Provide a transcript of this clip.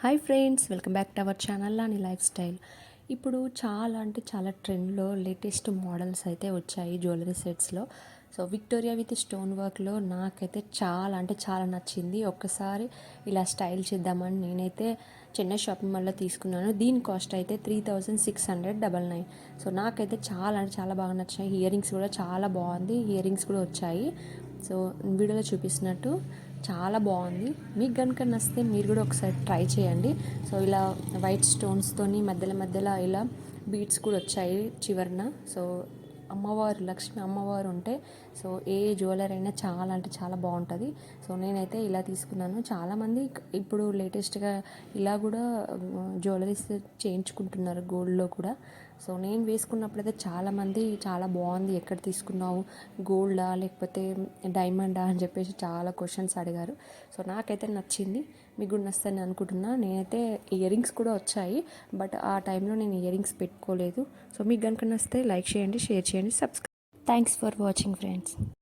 Hi friends, welcome back to our channel లాని life style. ఇప్పుడు చాలా అంటే చాలా ట్రెండ్లో లేటెస్ట్ మోడల్స్ అయితే వచ్చాయి జ్యువెలరీ సెట్స్లో. సో విక్టోరియా విత్ స్టోన్ వర్క్లో నాకైతే చాలా అంటే చాలా నచ్చింది. ఒక్కసారి ఇలా స్టైల్ చేద్దామని నేనైతే చెన్నై షాపింగ్ మాల్లో తీసుకున్నాను. దీని కాస్ట్ అయితే 3699. సో నాకైతే చాలా అంటే చాలా బాగా నచ్చాయి. ఇయర్ రింగ్స్ కూడా చాలా బాగుంది. ఇయర్ రింగ్స్ కూడా వచ్చాయి. సో వీడియోలో చూపిస్తున్నట్టు చాలా బాగుంది. మీకు కనుక నచ్చితే మీరు కూడా ఒకసారి ట్రై చేయండి. సో ఇలా వైట్ స్టోన్స్తోని మధ్యలో మధ్యలో ఇలా బీడ్స్ కూడా వచ్చాయి చివరన. సో అమ్మవారు, లక్ష్మి అమ్మవారు ఉంటే సో ఏ జ్యువెలరీ అయినా చాలా అంటే చాలా బాగుంటుంది. సో నేనైతే ఇలా తీసుకున్నాను. చాలామంది ఇప్పుడు లేటెస్ట్గా ఇలా కూడా జ్యువెలరీస్ చేయించుకుంటున్నారు గోల్డ్లో కూడా. సో నేను వేసుకున్నప్పుడైతే చాలామంది చాలా బాగుంది, ఎక్కడ తీసుకున్నావు, గోల్డా లేకపోతే డైమండా అని చెప్పేసి చాలా క్వశ్చన్స్ అడిగారు. సో నాకైతే నచ్చింది, మీకు కూడా నచ్చుతుంది అనుకుంటున్నా. నేనైతే ఇయర్ రింగ్స్ కూడా వచ్చాయి, బట్ ఆ టైంలో నేను ఇయర్ రింగ్స్ పెట్టుకోలేదు. సో మీకు కనుక నచ్చితే లైక్ చేయండి, షేర్ చేయండి, subscribe. Thanks for watching friends.